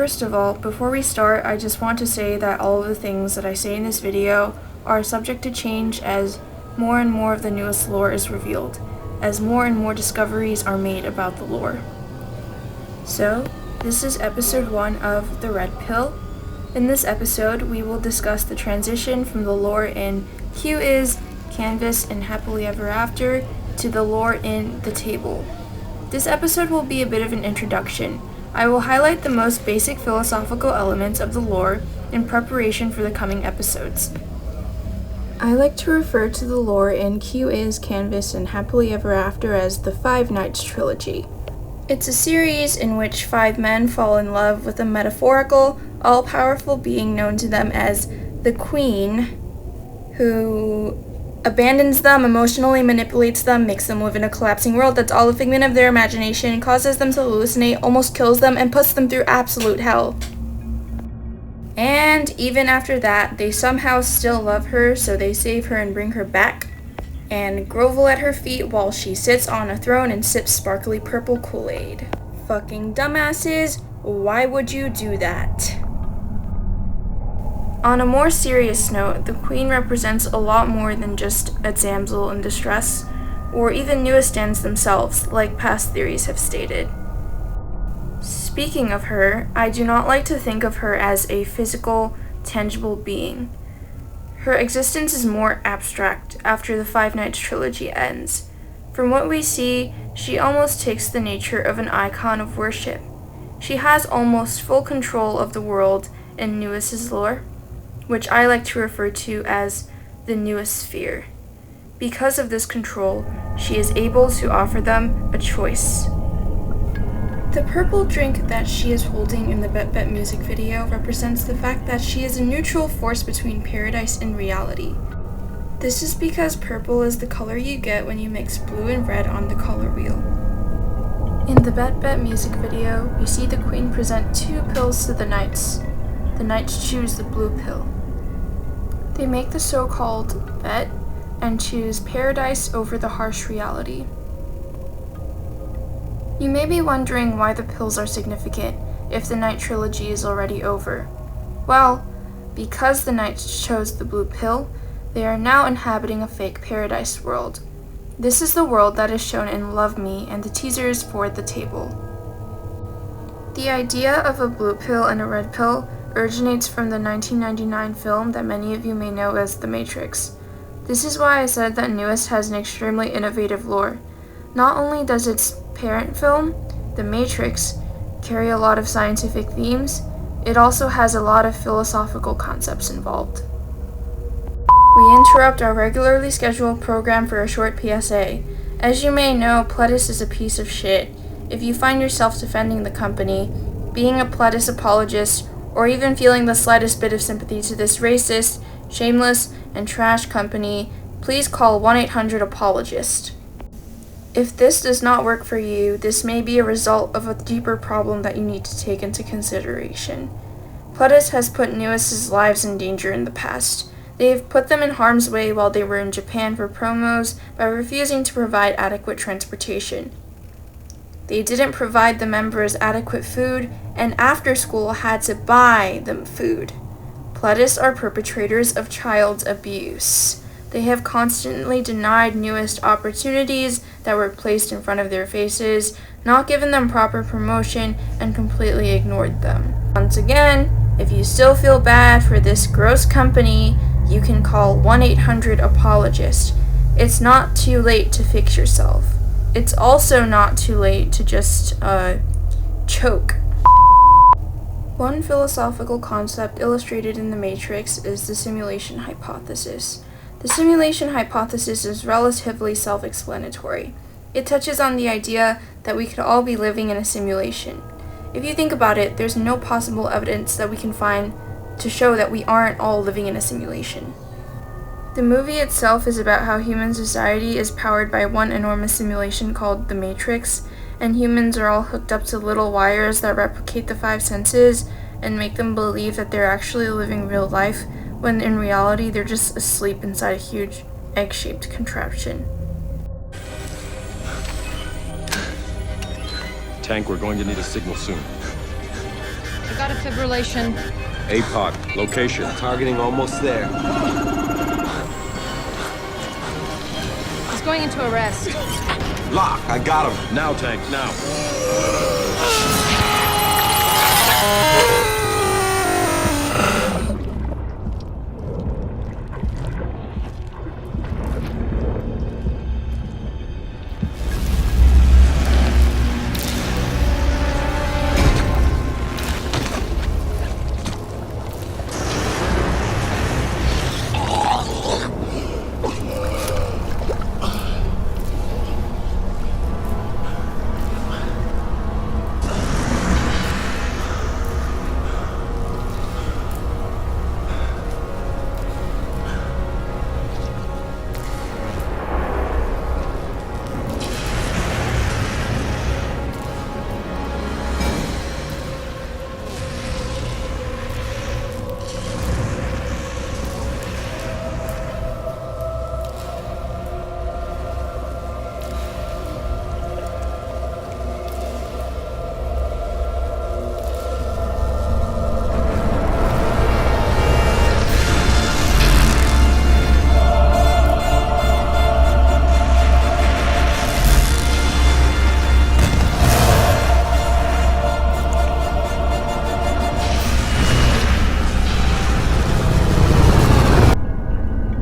First of all, before we start, I just want to say that all of the things that I say in this video are subject to change as more and more of the newest lore is revealed, as more and more discoveries are made about the lore. So, this is episode 1 of The Red Pill. In this episode, we will discuss the transition from the lore in Q is, Canvas, and Happily Ever After to the lore in The Table. This episode will be a bit of an introduction. I will highlight the most basic philosophical elements of the lore in preparation for the coming episodes. I like to refer to the lore in Q is, Canvas, and Happily Ever After as the Five Nights trilogy. It's a series in which 5 men fall in love with a metaphorical, all-powerful being known to them as the Queen, who abandons them, emotionally manipulates them, makes them live in a collapsing world that's all a figment of their imagination, causes them to hallucinate, almost kills them, and puts them through absolute hell. And even after that, they somehow still love her, so they save her and bring her back, and grovel at her feet while she sits on a throne and sips sparkly purple Kool-Aid. Fucking dumbasses, why would you do that? On a more serious note, the Queen represents a lot more than just a damsel in distress, or even newest stands themselves, like past theories have stated. Speaking of her, I do not like to think of her as a physical, tangible being. Her existence is more abstract after the Five Nights trilogy ends. From what we see, she almost takes the nature of an icon of worship. She has almost full control of the world in Newest's lore, which I like to refer to as the newest sphere. Because of this control, she is able to offer them a choice. The purple drink that she is holding in the Bet Bet music video represents the fact that she is a neutral force between paradise and reality. This is because purple is the color you get when you mix blue and red on the color wheel. In the Bet Bet music video, we see the Queen present 2 pills to the knights. The knights choose the blue pill. They make the so-called bet and choose paradise over the harsh reality. You may be wondering why the pills are significant if the Night trilogy is already over. Well, because the knights chose the blue pill, they are now inhabiting a fake paradise world. This is the world that is shown in Love Me and the teasers for The Table. The idea of a blue pill and a red pill originates from the 1999 film that many of you may know as The Matrix. This is why I said that Newest has an extremely innovative lore. Not only does its parent film, The Matrix, carry a lot of scientific themes, it also has a lot of philosophical concepts involved. We interrupt our regularly scheduled program for a short PSA. As you may know, Pledis is a piece of shit. If you find yourself defending the company, being a Pledis apologist, or even feeling the slightest bit of sympathy to this racist, shameless, and trash company, please call 1-800-APOLOGIST. If this does not work for you, this may be a result of a deeper problem that you need to take into consideration. Pledis has put Newest's lives in danger in the past. They have put them in harm's way while they were in Japan for promos by refusing to provide adequate transportation. They didn't provide the members adequate food, and after school had to buy them food. Pledis are perpetrators of child abuse. They have constantly denied Newest opportunities that were placed in front of their faces, not given them proper promotion, and completely ignored them. Once again, if you still feel bad for this gross company, you can call 1-800-APOLOGIST. It's not too late to fix yourself. It's also not too late to just, choke. One philosophical concept illustrated in The Matrix is the simulation hypothesis. The simulation hypothesis is relatively self-explanatory. It touches on the idea that we could all be living in a simulation. If you think about it, there's no possible evidence that we can find to show that we aren't all living in a simulation. The movie itself is about how human society is powered by one enormous simulation called the Matrix, and humans are all hooked up to little wires that replicate the 5 senses and make them believe that they're actually living real life, when in reality they're just asleep inside a huge egg-shaped contraption. Tank, we're going to need a signal soon. I got a fibrillation. APOC, location. Targeting almost there. He's going into arrest. Lock, I got him. Now, Tank, now.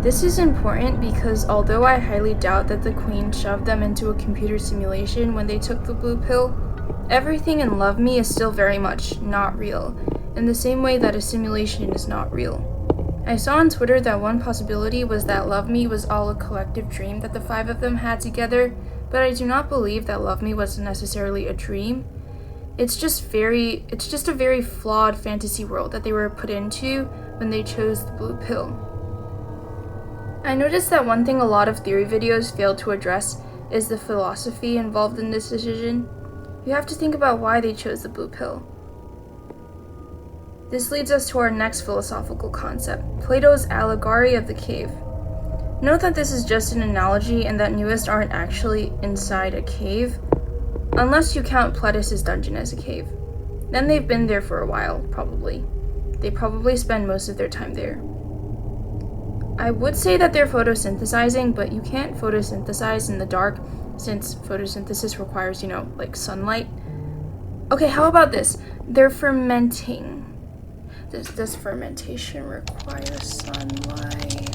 This is important because although I highly doubt that the Queen shoved them into a computer simulation when they took the blue pill, everything in Love Me is still very much not real, in the same way that a simulation is not real. I saw on Twitter that one possibility was that Love Me was all a collective dream that the 5 of them had together, but I do not believe that Love Me was necessarily a dream. It's just a very flawed fantasy world that they were put into when they chose the blue pill. I noticed that one thing a lot of theory videos fail to address is the philosophy involved in this decision. You have to think about why they chose the blue pill. This leads us to our next philosophical concept, Plato's allegory of the cave. Note that this is just an analogy and that Nuist aren't actually inside a cave, unless you count Pledis' dungeon as a cave. Then they've been there for a while, probably. They probably spend most of their time there. I would say that they're photosynthesizing, but you can't photosynthesize in the dark since photosynthesis requires, like sunlight. Okay, how about this? They're fermenting. Does fermentation require sunlight?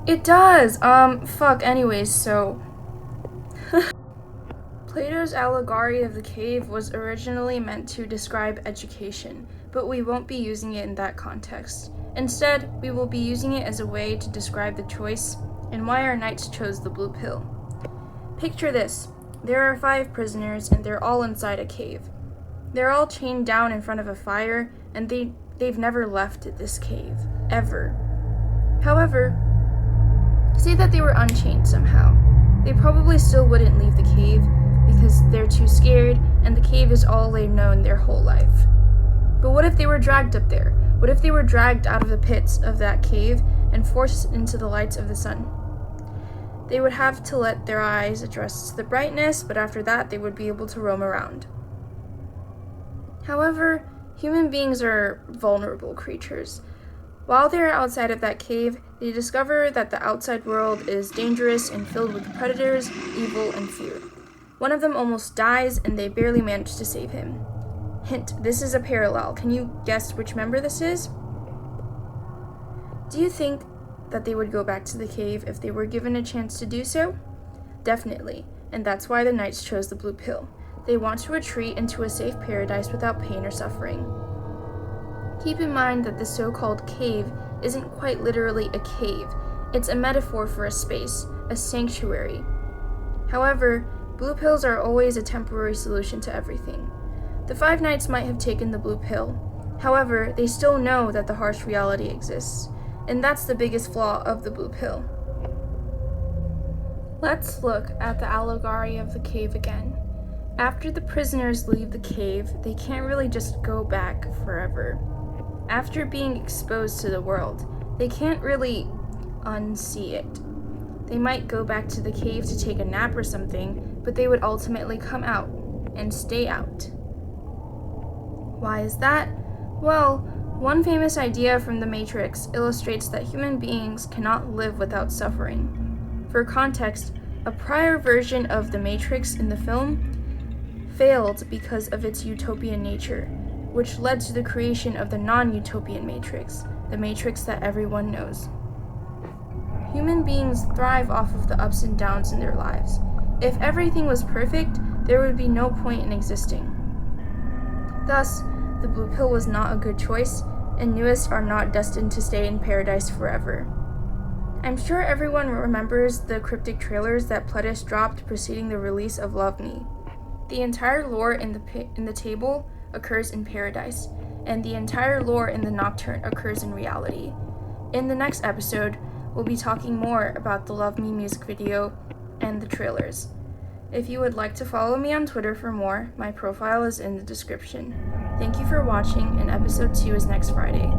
It does! Anyways, so... Plato's allegory of the cave was originally meant to describe education, but we won't be using it in that context. Instead, we will be using it as a way to describe the choice and why our knights chose the blue pill. Picture this. There are 5 prisoners and they're all inside a cave. They're all chained down in front of a fire and they've never left this cave, ever. However, say that they were unchained somehow. They probably still wouldn't leave the cave because they're too scared and the cave is all they've known their whole life. But what if they were dragged up there? What if they were dragged out of the pits of that cave and forced into the lights of the sun? They would have to let their eyes adjust to the brightness, but after that they would be able to roam around. However, human beings are vulnerable creatures. While they are outside of that cave, they discover that the outside world is dangerous and filled with predators, evil, and fear. One of them almost dies and they barely manage to save him. Hint, this is a parallel. Can you guess which member this is? Do you think that they would go back to the cave if they were given a chance to do so? Definitely, and that's why the knights chose the blue pill. They want to retreat into a safe paradise without pain or suffering. Keep in mind that the so-called cave isn't quite literally a cave. It's a metaphor for a space, a sanctuary. However, blue pills are always a temporary solution to everything. The 5 knights might have taken the blue pill. However, they still know that the harsh reality exists, and that's the biggest flaw of the blue pill. Let's look at the allegory of the cave again. After the prisoners leave the cave, they can't really just go back forever. After being exposed to the world, they can't really unsee it. They might go back to the cave to take a nap or something, but they would ultimately come out and stay out. Why is that? Well, one famous idea from The Matrix illustrates that human beings cannot live without suffering. For context, a prior version of The Matrix in the film failed because of its utopian nature, which led to the creation of the non-utopian Matrix, the Matrix that everyone knows. Human beings thrive off of the ups and downs in their lives. If everything was perfect, there would be no point in existing. Thus, the blue pill was not a good choice, and newest are not destined to stay in paradise forever. I'm sure everyone remembers the cryptic trailers that Pledis dropped preceding the release of Love Me. The entire lore in the table occurs in paradise, and the entire lore in the Nocturne occurs in reality. In the next episode, we'll be talking more about the Love Me music video and the trailers. If you would like to follow me on Twitter for more, my profile is in the description. Thank you for watching, and episode 2 is next Friday.